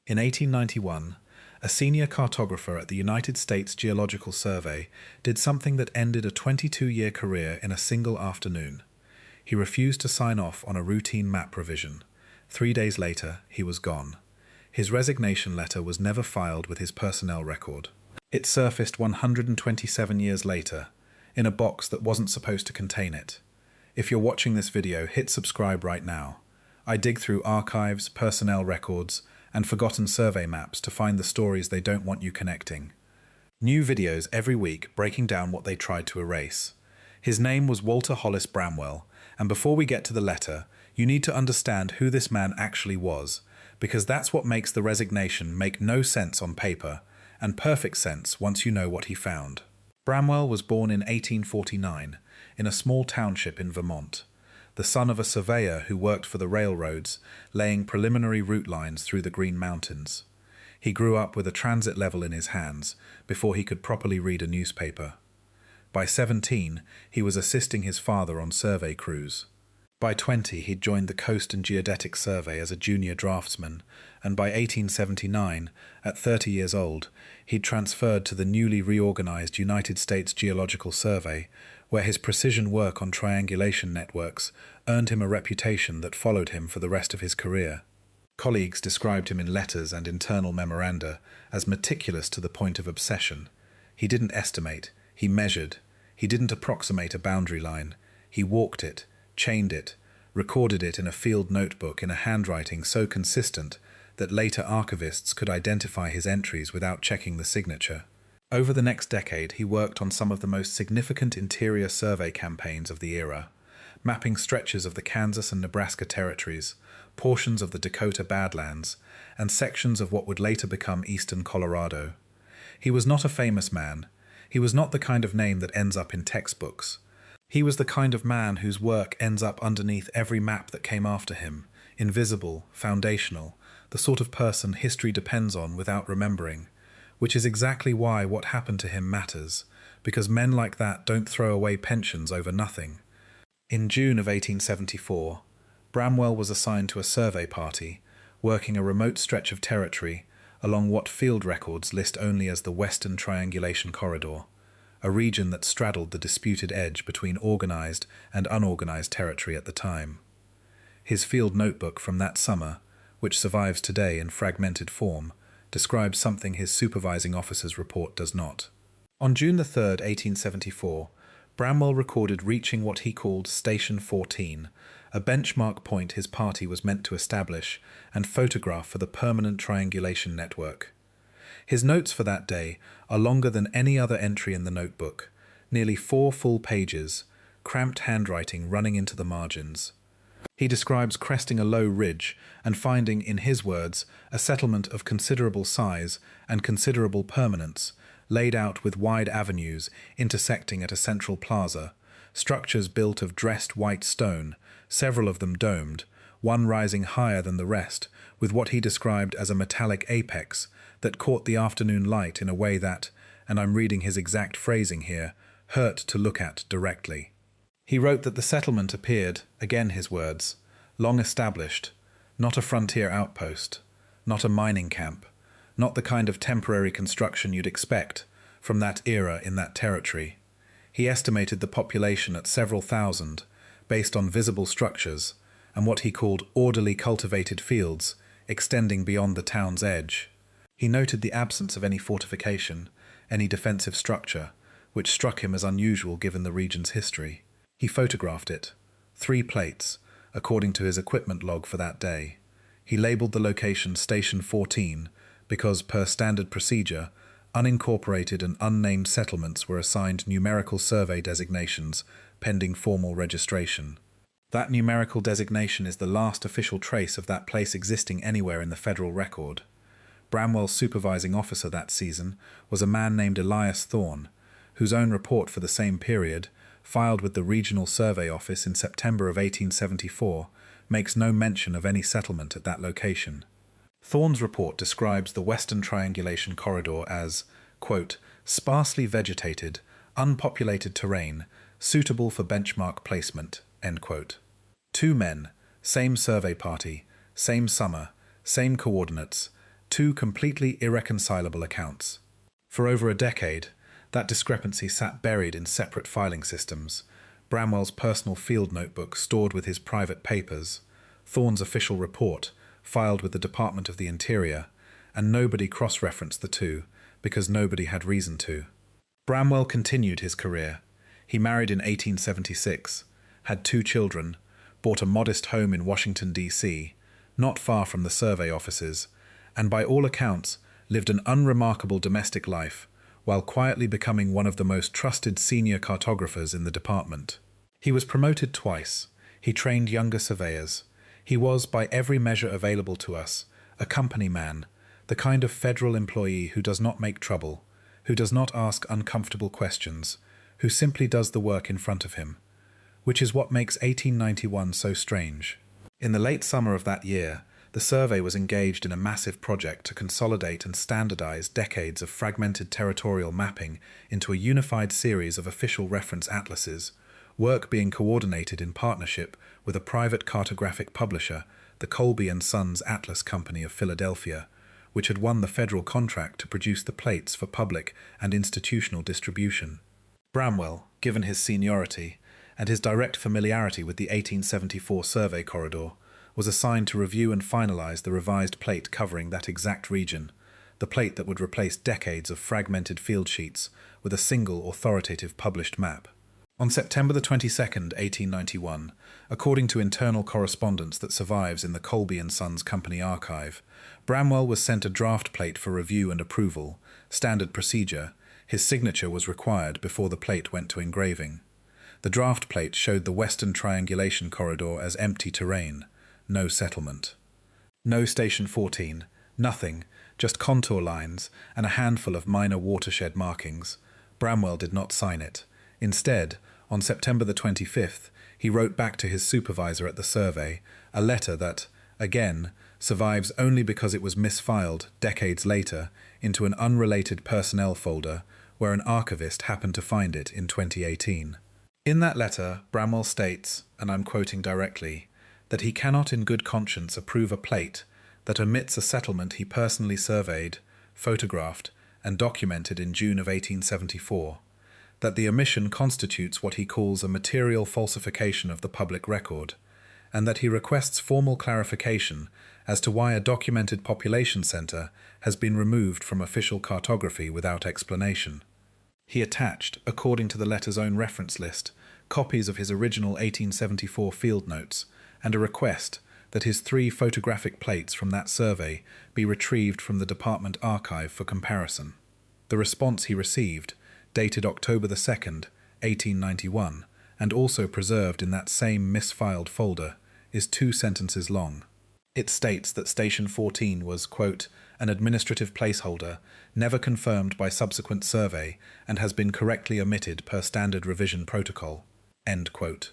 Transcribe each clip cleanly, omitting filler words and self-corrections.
In 1891, a senior cartographer at the United States Geological Survey did something that ended a 22-year career in a single afternoon. He refused to sign off on a routine map revision. 3 days later, he was gone. His resignation letter was never filed with his personnel record. It surfaced 127 years later, in a box that wasn't supposed to contain it. If you're watching this video, hit subscribe right now. I dig through archives, personnel records, and forgotten survey maps to find the stories they don't want you connecting. New videos every week breaking down what they tried to erase. His name was Walter Hollis Bramwell, and before we get to the letter, you need to understand who this man actually was, because that's what makes the resignation make no sense on paper, and perfect sense once you know what he found. Bramwell was born in 1849, in a small township in Vermont, the son of a surveyor who worked for the railroads, laying preliminary route lines through the Green Mountains. He grew up with a transit level in his hands before he could properly read a newspaper. By 17, he was assisting his father on survey crews. By 20, he'd joined the Coast and Geodetic Survey as a junior draftsman, and by 1879, at 30 years old, he'd transferred to the newly reorganized United States Geological Survey, where his precision work on triangulation networks earned him a reputation that followed him for the rest of his career. Colleagues described him in letters and internal memoranda as meticulous to the point of obsession. He didn't estimate, he measured. He didn't approximate a boundary line. He walked it, chained it, recorded it in a field notebook in a handwriting so consistent that later archivists could identify his entries without checking the signature. Over the next decade, he worked on some of the most significant interior survey campaigns of the era, mapping stretches of the Kansas and Nebraska territories, portions of the Dakota Badlands, and sections of what would later become eastern Colorado. He was not a famous man. He was not the kind of name that ends up in textbooks. He was the kind of man whose work ends up underneath every map that came after him, invisible, foundational, the sort of person history depends on without remembering, which is exactly why what happened to him matters, because men like that don't throw away pensions over nothing. In June of 1874, Bramwell was assigned to a survey party, working a remote stretch of territory along what field records list only as the Western Triangulation Corridor, a region that straddled the disputed edge between organized and unorganized territory at the time. His field notebook from that summer, which survives today in fragmented form, describes something his supervising officer's report does not. On June 3, 1874, Bramwell recorded reaching what he called Station 14, a benchmark point his party was meant to establish and photograph for the permanent triangulation network. His notes for that day are longer than any other entry in the notebook, nearly 4 full pages, cramped handwriting running into the margins. He describes cresting a low ridge and finding, in his words, a settlement of considerable size and considerable permanence, laid out with wide avenues intersecting at a central plaza, structures built of dressed white stone, several of them domed, one rising higher than the rest, with what he described as a metallic apex that caught the afternoon light in a way that, and I'm reading his exact phrasing here, hurt to look at directly. He wrote that the settlement appeared, again his words, long established, not a frontier outpost, not a mining camp, not the kind of temporary construction you'd expect from that era in that territory. He estimated the population at several thousand, based on visible structures, and what he called orderly cultivated fields, extending beyond the town's edge. He noted the absence of any fortification, any defensive structure, which struck him as unusual given the region's history. He photographed it, 3 plates, according to his equipment log for that day. He labeled the location Station 14 because, per standard procedure, unincorporated and unnamed settlements were assigned numerical survey designations pending formal registration. That numerical designation is the last official trace of that place existing anywhere in the federal record. Bramwell's supervising officer that season was a man named Elias Thorne, whose own report for the same period, filed with the Regional Survey Office in September of 1874, makes no mention of any settlement at that location. Thorne's report describes the Western Triangulation Corridor as, quote, sparsely vegetated, unpopulated terrain, suitable for benchmark placement, end quote. 2 men, same survey party, same summer, same coordinates, Two completely irreconcilable accounts. For over a decade, that discrepancy sat buried in separate filing systems: Bramwell's personal field notebook stored with his private papers, Thorne's official report filed with the Department of the Interior, and nobody cross-referenced the two because nobody had reason to. Bramwell continued his career. He married in 1876, had 2 children, bought a modest home in Washington, D.C., not far from the survey offices, and by all accounts lived an unremarkable domestic life while quietly becoming one of the most trusted senior cartographers in the department. He was promoted twice. He trained younger surveyors. He was, by every measure available to us, a company man, the kind of federal employee who does not make trouble, who does not ask uncomfortable questions, who simply does the work in front of him, which is what makes 1891 so strange. In the late summer of that year, the survey was engaged in a massive project to consolidate and standardize decades of fragmented territorial mapping into a unified series of official reference atlases, work being coordinated in partnership with a private cartographic publisher, the Colby & Sons Atlas Company of Philadelphia, which had won the federal contract to produce the plates for public and institutional distribution. Bramwell, given his seniority and his direct familiarity with the 1874 survey corridor, was assigned to review and finalize the revised plate covering that exact region, the plate that would replace decades of fragmented field sheets with a single authoritative published map. On September the 22nd, 1891, according to internal correspondence that survives in the Colby & Sons Company archive, Bramwell was sent a draft plate for review and approval, standard procedure. His signature was required before the plate went to engraving. The draft plate showed the western triangulation corridor as empty terrain, no settlement. No Station 14, nothing, just contour lines and a handful of minor watershed markings. Bramwell did not sign it. Instead, on September the 25th, he wrote back to his supervisor at the survey a letter that, again, survives only because it was misfiled decades later into an unrelated personnel folder where an archivist happened to find it in 2018. In that letter, Bramwell states, and I'm quoting directly, that he cannot in good conscience approve a plate that omits a settlement he personally surveyed, photographed, and documented in June of 1874, that the omission constitutes what he calls a material falsification of the public record, and that he requests formal clarification as to why a documented population centre has been removed from official cartography without explanation. He attached, according to the letter's own reference list, copies of his original 1874 field notes and a request that his 3 photographic plates from that survey be retrieved from the department archive for comparison. The response he received, dated October the 2nd, 1891, and also preserved in that same misfiled folder, is 2 sentences long. It states that Station 14 was, quote, an administrative placeholder, never confirmed by subsequent survey, and has been correctly omitted per standard revision protocol, end quote.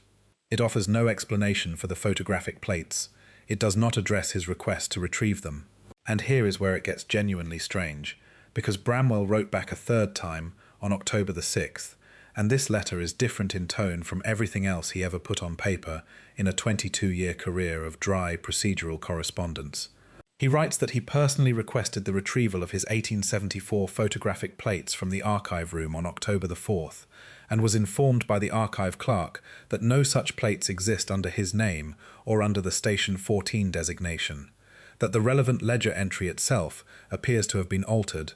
It offers no explanation for the photographic plates. It does not address his request to retrieve them. And here is where it gets genuinely strange, because Bramwell wrote back a 3rd time on October the 6th, and this letter is different in tone from everything else he ever put on paper in a 22-year career of dry, procedural correspondence. He writes that he personally requested the retrieval of his 1874 photographic plates from the archive room on October the 4th, and was informed by the archive clerk that no such plates exist under his name or under the Station 14 designation, that the relevant ledger entry itself appears to have been altered,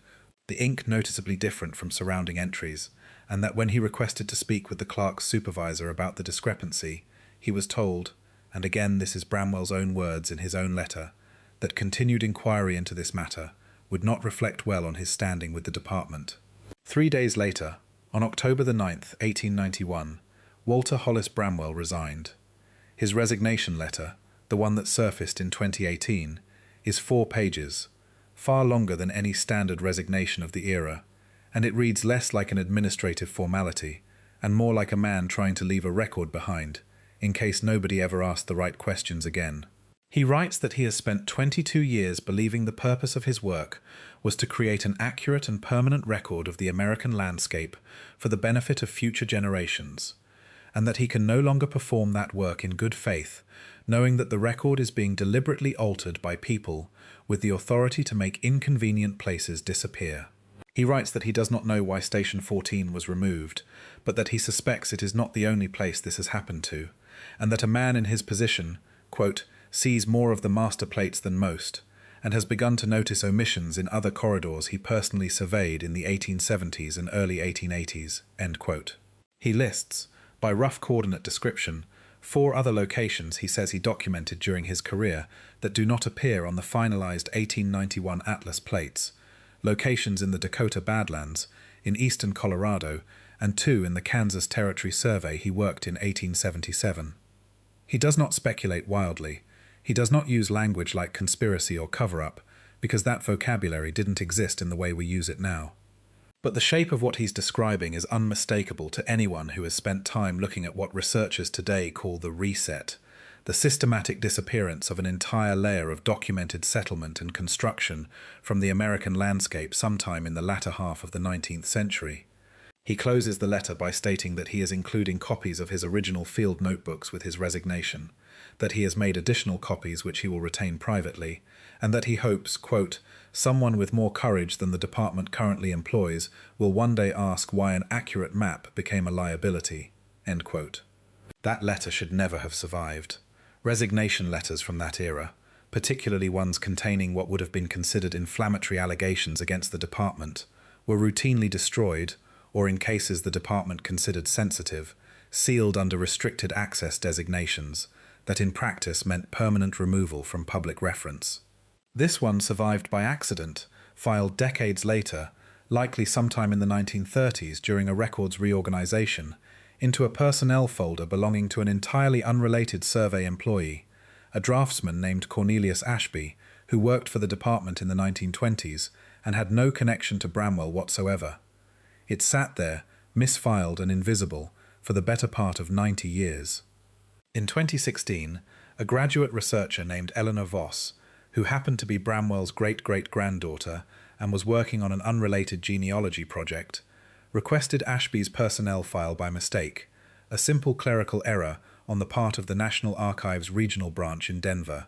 the ink noticeably different from surrounding entries, and that when he requested to speak with the clerk's supervisor about the discrepancy, he was told, and again this is Bramwell's own words in his own letter, that continued inquiry into this matter would not reflect well on his standing with the department. 3 days later, on October the 9th, 1891, Walter Hollis Bramwell resigned. His resignation letter, the one that surfaced in 2018, is 4 pages, far longer than any standard resignation of the era, and it reads less like an administrative formality and more like a man trying to leave a record behind, in case nobody ever asked the right questions again. He writes that he has spent 22 years believing the purpose of his work was to create an accurate and permanent record of the American landscape for the benefit of future generations, and that he can no longer perform that work in good faith knowing that the record is being deliberately altered by people with the authority to make inconvenient places disappear. He writes that he does not know why Station 14 was removed, but that he suspects it is not the only place this has happened to, and that a man in his position, quote, sees more of the master plates than most, and has begun to notice omissions in other corridors he personally surveyed in the 1870s and early 1880s, end quote. He lists, by rough coordinate description, 4 other locations he says he documented during his career that do not appear on the finalized 1891 Atlas plates, locations in the Dakota Badlands, in eastern Colorado, and 2 in the Kansas Territory Survey he worked in 1877. He does not speculate wildly. He does not use language like conspiracy or cover-up, because that vocabulary didn't exist in the way we use it now. But the shape of what he's describing is unmistakable to anyone who has spent time looking at what researchers today call the reset, the systematic disappearance of an entire layer of documented settlement and construction from the American landscape sometime in the latter half of the 19th century. He closes the letter by stating that he is including copies of his original field notebooks with his resignation, that he has made additional copies which he will retain privately, and that he hopes, quote, someone with more courage than the department currently employs will one day ask why an accurate map became a liability, end quote. That letter should never have survived. Resignation letters from that era, particularly ones containing what would have been considered inflammatory allegations against the department, were routinely destroyed, or in cases the department considered sensitive, sealed under restricted access designations that in practice meant permanent removal from public reference. This one survived by accident, filed decades later, likely sometime in the 1930s during a records reorganization, into a personnel folder belonging to an entirely unrelated survey employee, a draftsman named Cornelius Ashby, who worked for the department in the 1920s and had no connection to Bramwell whatsoever. It sat there, misfiled and invisible, for the better part of 90 years. In 2016, a graduate researcher named Eleanor Voss, who happened to be Bramwell's great-great-granddaughter and was working on an unrelated genealogy project, requested Ashby's personnel file by mistake, a simple clerical error on the part of the National Archives regional branch in Denver,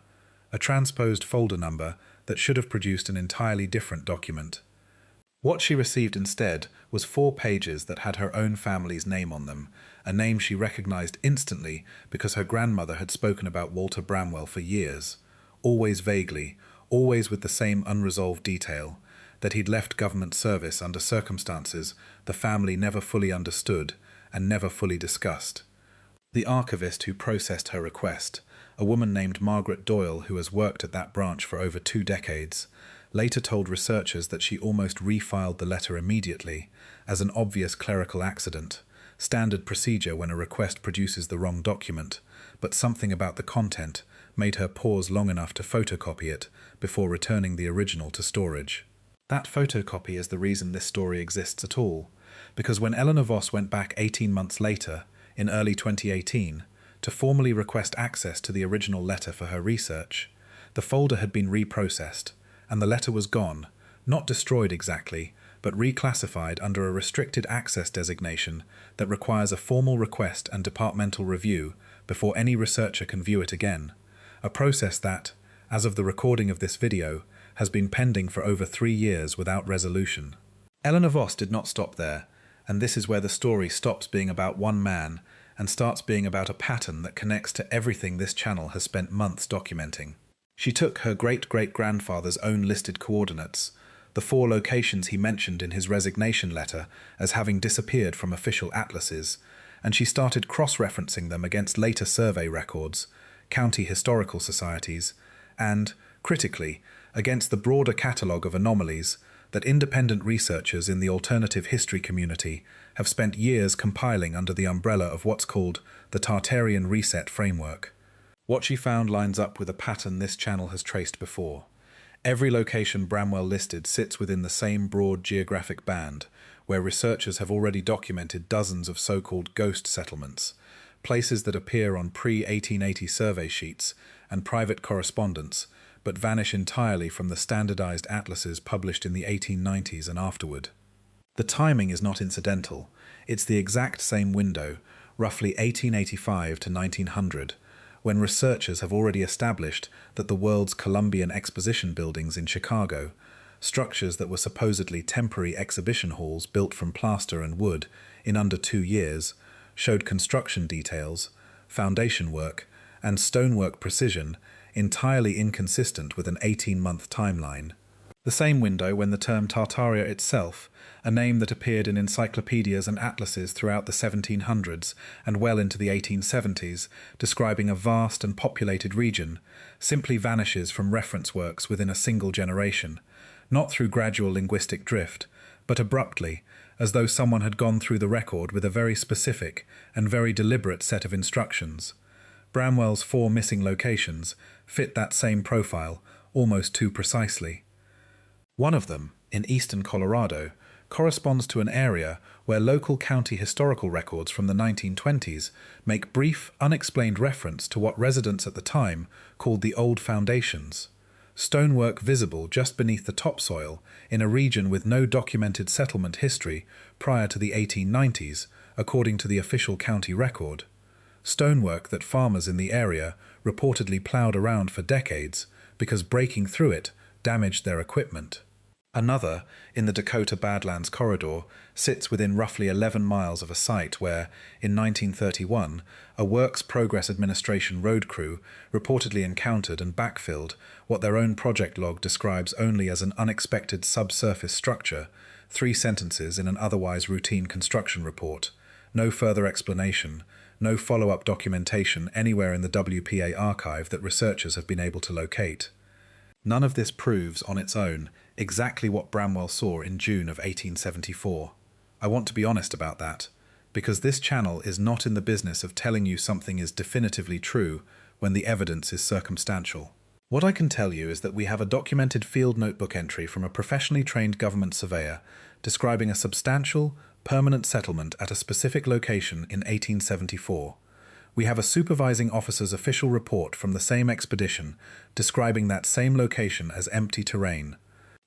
a transposed folder number that should have produced an entirely different document. What she received instead was 4 pages that had her own family's name on them, a name she recognized instantly because her grandmother had spoken about Walter Bramwell for years, always vaguely, always with the same unresolved detail, that he'd left government service under circumstances the family never fully understood and never fully discussed. The archivist who processed her request, a woman named Margaret Doyle who has worked at that branch for over 2 decades, later told researchers that she almost refiled the letter immediately, as an obvious clerical accident, standard procedure when a request produces the wrong document, but something about the content made her pause long enough to photocopy it before returning the original to storage. That photocopy is the reason this story exists at all, because when Eleanor Voss went back 18 months later, in early 2018, to formally request access to the original letter for her research, the folder had been reprocessed, and the letter was gone, not destroyed exactly, but reclassified under a restricted access designation that requires a formal request and departmental review before any researcher can view it again, a process that, as of the recording of this video, has been pending for over 3 years without resolution. Eleanor Voss did not stop there, and this is where the story stops being about one man and starts being about a pattern that connects to everything this channel has spent months documenting. She took her great-great-grandfather's own listed coordinates, the 4 locations he mentioned in his resignation letter as having disappeared from official atlases, and she started cross-referencing them against later survey records, county historical societies, and, critically, against the broader catalogue of anomalies that independent researchers in the alternative history community have spent years compiling under the umbrella of what's called the Tartarian Reset Framework. What she found lines up with a pattern this channel has traced before. Every location Bramwell listed sits within the same broad geographic band, where researchers have already documented dozens of so-called ghost settlements, places that appear on pre-1880 survey sheets and private correspondence, but vanish entirely from the standardized atlases published in the 1890s and afterward. The timing is not incidental. It's the exact same window, roughly 1885 to 1900, when researchers have already established that the world's Columbian Exposition buildings in Chicago, structures that were supposedly temporary exhibition halls built from plaster and wood in under 2 years, showed construction details, foundation work, and stonework precision entirely inconsistent with an 18-month timeline. The same window when the term Tartaria itself, a name that appeared in encyclopedias and atlases throughout the 1700s and well into the 1870s, describing a vast and populated region, simply vanishes from reference works within a single generation, not through gradual linguistic drift, but abruptly, as though someone had gone through the record with a very specific and very deliberate set of instructions. Bramwell's 4 missing locations fit that same profile almost too precisely. One of them, in eastern Colorado, corresponds to an area where local county historical records from the 1920s make brief, unexplained reference to what residents at the time called the Old Foundations, stonework visible just beneath the topsoil in a region with no documented settlement history prior to the 1890s, according to the official county record. Stonework that farmers in the area reportedly ploughed around for decades because breaking through it damaged their equipment. Another, in the Dakota Badlands corridor, sits within roughly 11 miles of a site where, in 1931, a Works Progress Administration road crew reportedly encountered and backfilled what their own project log describes only as an unexpected subsurface structure, 3 sentences in an otherwise routine construction report, no further explanation, no follow-up documentation anywhere in the WPA archive that researchers have been able to locate. None of this proves, on its own, exactly what Bramwell saw in June of 1874. I want to be honest about that, because this channel is not in the business of telling you something is definitively true when the evidence is circumstantial. What I can tell you is that we have a documented field notebook entry from a professionally trained government surveyor describing a substantial, permanent settlement at a specific location in 1874. We have a supervising officer's official report from the same expedition describing that same location as empty terrain.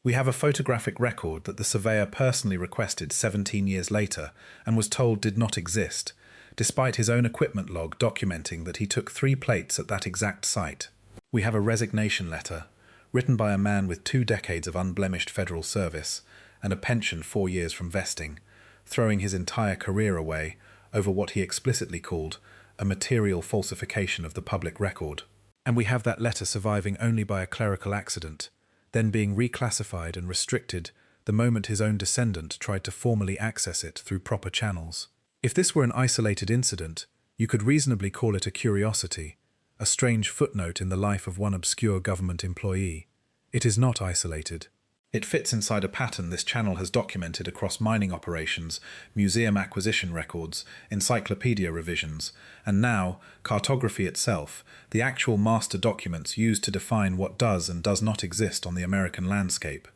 We have a photographic record that the surveyor personally requested 17 years later and was told did not exist, despite his own equipment log documenting that he took 3 plates at that exact site. We have a resignation letter, written by a man with 2 decades of unblemished federal service and a pension 4 years from vesting, throwing his entire career away over what he explicitly called a material falsification of the public record. And we have that letter surviving only by a clerical accident, then being reclassified and restricted the moment his own descendant tried to formally access it through proper channels. If this were an isolated incident, you could reasonably call it a curiosity, a strange footnote in the life of one obscure government employee. It is not isolated. It fits inside a pattern this channel has documented across mining operations, museum acquisition records, encyclopedia revisions, and now, cartography itself, the actual master documents used to define what does and does not exist on the American landscape.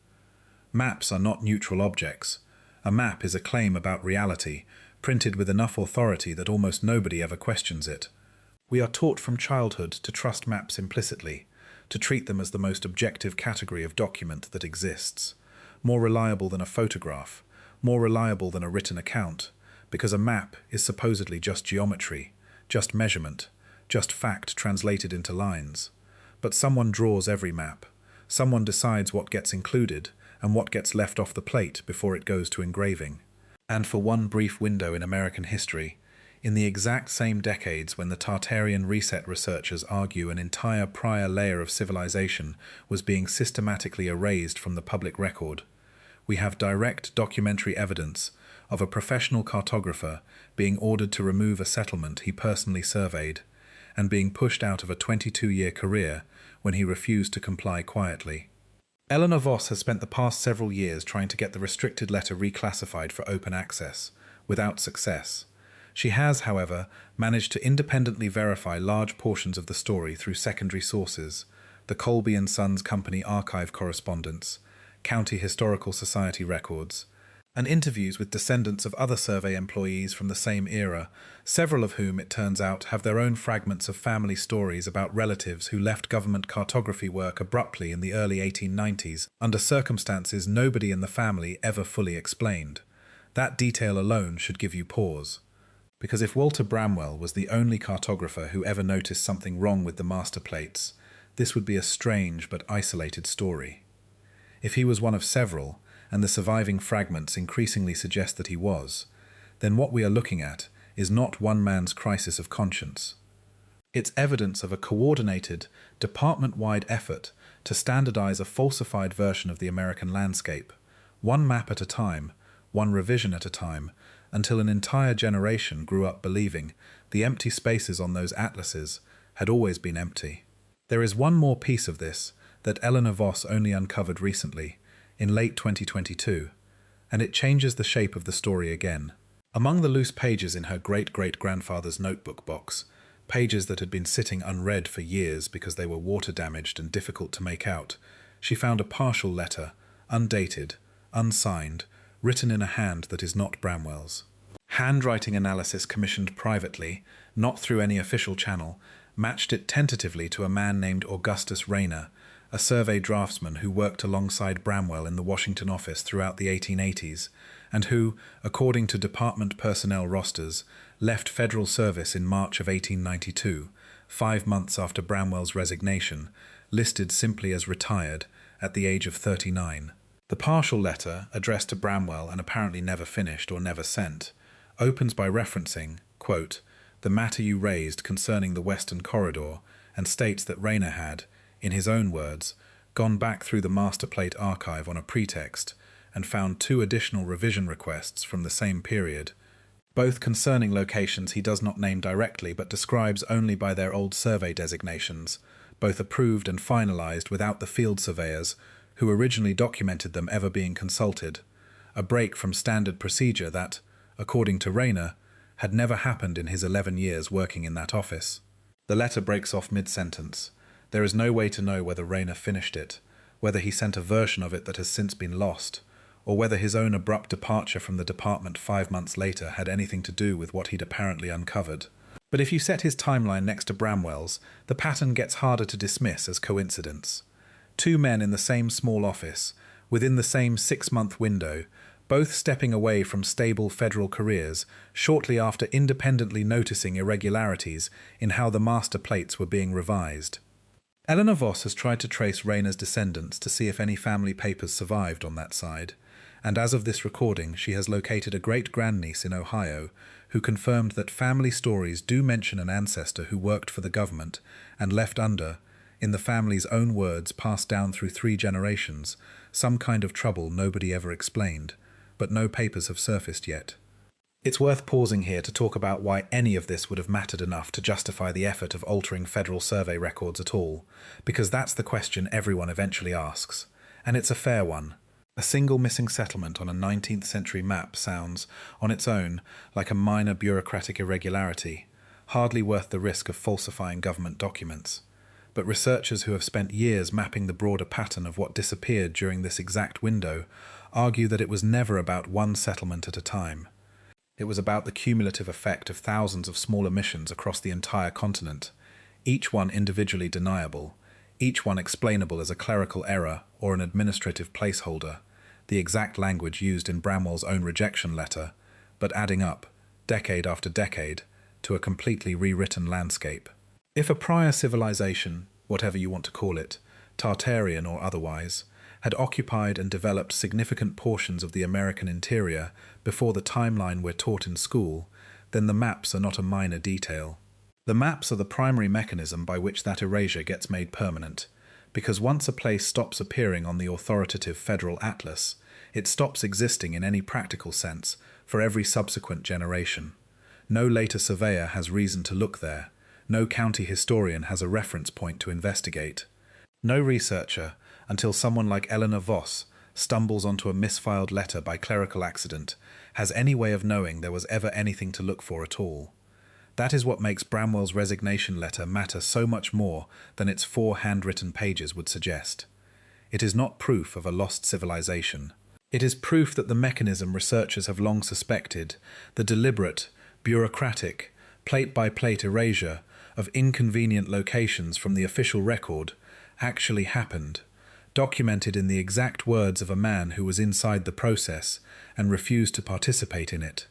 Maps are not neutral objects. A map is a claim about reality, printed with enough authority that almost nobody ever questions it. We are taught from childhood to trust maps implicitly, to treat them as the most objective category of document that exists, more reliable than a photograph, more reliable than a written account, because a map is supposedly just geometry, just measurement, just fact translated into lines. But someone draws every map. Someone decides what gets included and what gets left off the plate before it goes to engraving. And for one brief window in American history, in the exact same decades when the Tartarian reset researchers argue an entire prior layer of civilization was being systematically erased from the public record, we have direct documentary evidence of a professional cartographer being ordered to remove a settlement he personally surveyed, and being pushed out of a 22-year career when he refused to comply quietly. Eleanor Voss has spent the past several years trying to get the restricted letter reclassified for open access, without success. She has, however, managed to independently verify large portions of the story through secondary sources, the Colby and Sons Company archive correspondence, County Historical Society records, and interviews with descendants of other survey employees from the same era, several of whom, it turns out, have their own fragments of family stories about relatives who left government cartography work abruptly in the early 1890s under circumstances nobody in the family ever fully explained. That detail alone should give you pause. Because if Walter Bramwell was the only cartographer who ever noticed something wrong with the master plates, this would be a strange but isolated story. If he was one of several, and the surviving fragments increasingly suggest that he was, then what we are looking at is not one man's crisis of conscience. It's evidence of a coordinated, department-wide effort to standardize a falsified version of the American landscape, one map at a time, one revision at a time, until an entire generation grew up believing the empty spaces on those atlases had always been empty. There is one more piece of this that Eleanor Voss only uncovered recently, in late 2022, and it changes the shape of the story again. Among the loose pages in her great-great-grandfather's notebook box, pages that had been sitting unread for years because they were water-damaged and difficult to make out, she found a partial letter, undated, unsigned, written in a hand that is not Bramwell's. Handwriting analysis commissioned privately, not through any official channel, matched it tentatively to a man named Augustus Rayner, a survey draftsman who worked alongside Bramwell in the Washington office throughout the 1880s, and who, according to department personnel rosters, left federal service in March of 1892, 5 months after Bramwell's resignation, listed simply as retired at the age of 39. The partial letter, addressed to Bramwell and apparently never finished or never sent, opens by referencing, quote, the matter you raised concerning the Western Corridor, and states that Rayner had, in his own words, gone back through the master plate archive on a pretext and found 2 additional revision requests from the same period, both concerning locations he does not name directly but describes only by their old survey designations, both approved and finalized without the field surveyors who originally documented them ever being consulted, a break from standard procedure that, according to Rayner, had never happened in his 11 years working in that office. The letter breaks off mid-sentence. There is no way to know whether Rayner finished it, whether he sent a version of it that has since been lost, or whether his own abrupt departure from the department 5 months later had anything to do with what he'd apparently uncovered. But if you set his timeline next to Bramwell's, the pattern gets harder to dismiss as coincidence. 2 men in the same small office, within the same 6-month window, both stepping away from stable federal careers shortly after independently noticing irregularities in how the master plates were being revised. Eleanor Voss has tried to trace Rayner's descendants to see if any family papers survived on that side, and as of this recording she has located a great-grandniece in Ohio who confirmed that family stories do mention an ancestor who worked for the government and left under, in the family's own words passed down through 3 generations, some kind of trouble nobody ever explained, but no papers have surfaced yet. It's worth pausing here to talk about why any of this would have mattered enough to justify the effort of altering federal survey records at all, because that's the question everyone eventually asks, and it's a fair one. A single missing settlement on a 19th century map sounds, on its own, like a minor bureaucratic irregularity, hardly worth the risk of falsifying government documents. But researchers who have spent years mapping the broader pattern of what disappeared during this exact window argue that it was never about one settlement at a time. It was about the cumulative effect of thousands of small omissions across the entire continent, each one individually deniable, each one explainable as a clerical error or an administrative placeholder, the exact language used in Bramwell's own rejection letter, but adding up, decade after decade, to a completely rewritten landscape. If a prior civilization, whatever you want to call it, Tartarian or otherwise, had occupied and developed significant portions of the American interior before the timeline we're taught in school, then the maps are not a minor detail. The maps are the primary mechanism by which that erasure gets made permanent, because once a place stops appearing on the authoritative federal atlas, it stops existing in any practical sense for every subsequent generation. No later surveyor has reason to look there. No county historian has a reference point to investigate. No researcher, until someone like Eleanor Voss stumbles onto a misfiled letter by clerical accident, has any way of knowing there was ever anything to look for at all. That is what makes Bramwell's resignation letter matter so much more than its 4 handwritten pages would suggest. It is not proof of a lost civilization. It is proof that the mechanism researchers have long suspected, the deliberate, bureaucratic, plate-by-plate erasure of inconvenient locations from the official record, actually happened, documented in the exact words of a man who was inside the process and refused to participate in it.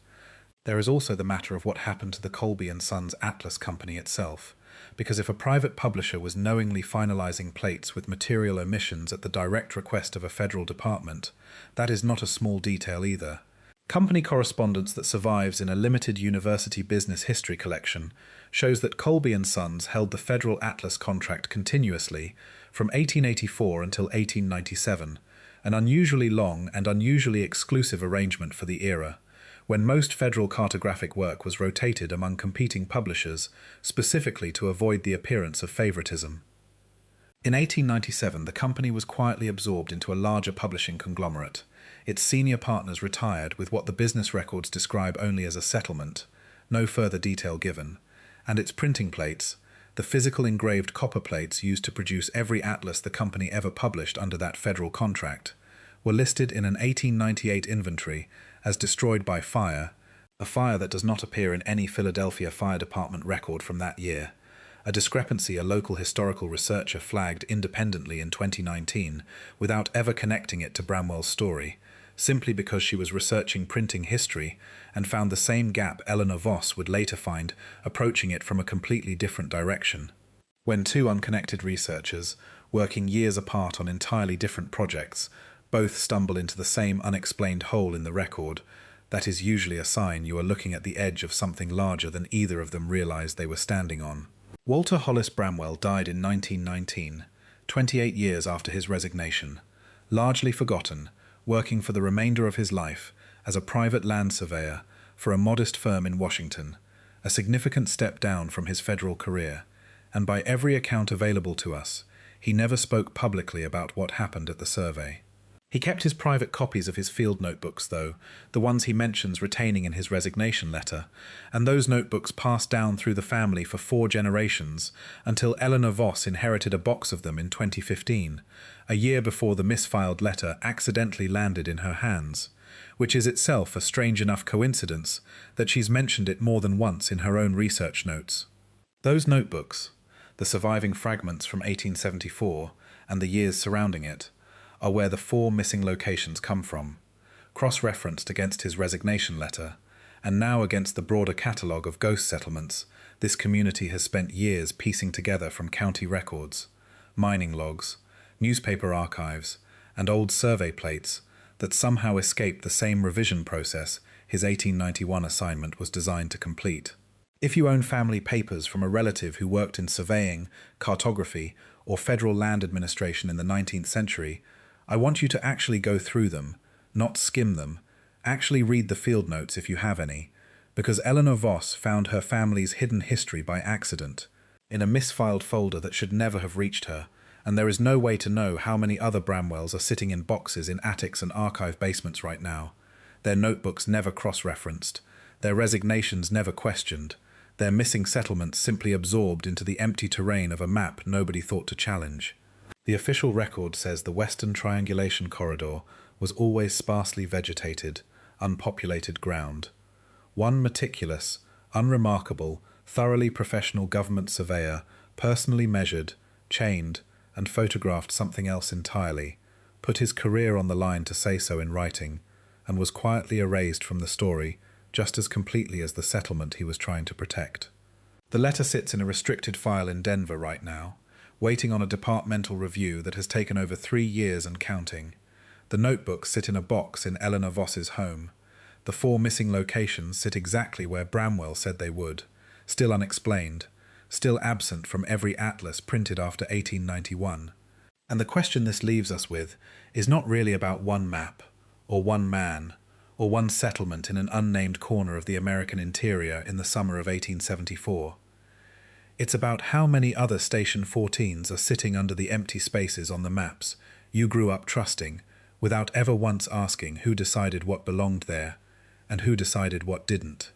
There is also the matter of what happened to the Colby and Sons Atlas Company itself, because if a private publisher was knowingly finalizing plates with material omissions at the direct request of a federal department, that is not a small detail either. Company correspondence that survives in a limited university business history collection shows that Colby and Sons held the Federal Atlas contract continuously from 1884 until 1897, an unusually long and unusually exclusive arrangement for the era, when most federal cartographic work was rotated among competing publishers, specifically to avoid the appearance of favoritism. In 1897, the company was quietly absorbed into a larger publishing conglomerate. Its senior partners retired with what the business records describe only as a settlement, no further detail given, and its printing plates, the physical engraved copper plates used to produce every atlas the company ever published under that federal contract, were listed in an 1898 inventory as destroyed by fire, a fire that does not appear in any Philadelphia Fire Department record from that year, a discrepancy a local historical researcher flagged independently in 2019 without ever connecting it to Bramwell's story, simply because she was researching printing history and found the same gap Eleanor Voss would later find approaching it from a completely different direction. When two unconnected researchers, working years apart on entirely different projects, both stumble into the same unexplained hole in the record, that is usually a sign you are looking at the edge of something larger than either of them realized they were standing on. Walter Hollis Bramwell died in 1919, 28 years after his resignation, largely forgotten, working for the remainder of his life as a private land surveyor for a modest firm in Washington, a significant step down from his federal career, and by every account available to us, he never spoke publicly about what happened at the survey. He kept his private copies of his field notebooks, though, the ones he mentions retaining in his resignation letter, and those notebooks passed down through the family for 4 generations until Eleanor Voss inherited a box of them in 2015, a year before the misfiled letter accidentally landed in her hands, which is itself a strange enough coincidence that she's mentioned it more than once in her own research notes. Those notebooks, the surviving fragments from 1874 and the years surrounding it, are where the 4 missing locations come from, cross-referenced against his resignation letter, and now against the broader catalogue of ghost settlements this community has spent years piecing together from county records, mining logs, newspaper archives, and old survey plates that somehow escaped the same revision process his 1891 assignment was designed to complete. If you own family papers from a relative who worked in surveying, cartography, or federal land administration in the 19th century, I want you to actually go through them, not skim them, actually read the field notes if you have any, because Eleanor Voss found her family's hidden history by accident, in a misfiled folder that should never have reached her, and there is no way to know how many other Bramwells are sitting in boxes in attics and archive basements right now, their notebooks never cross-referenced, their resignations never questioned, their missing settlements simply absorbed into the empty terrain of a map nobody thought to challenge. The official record says the Western Triangulation Corridor was always sparsely vegetated, unpopulated ground. One meticulous, unremarkable, thoroughly professional government surveyor personally measured, chained, and photographed something else entirely, put his career on the line to say so in writing, and was quietly erased from the story just as completely as the settlement he was trying to protect. The letter sits in a restricted file in Denver right now, waiting on a departmental review that has taken over 3 years and counting. The notebooks sit in a box in Eleanor Voss's home. The 4 missing locations sit exactly where Bramwell said they would, still unexplained, still absent from every atlas printed after 1891. And the question this leaves us with is not really about one map, or one man, or one settlement in an unnamed corner of the American interior in the summer of 1874. It's about how many other Station 14s are sitting under the empty spaces on the maps you grew up trusting, without ever once asking who decided what belonged there, and who decided what didn't.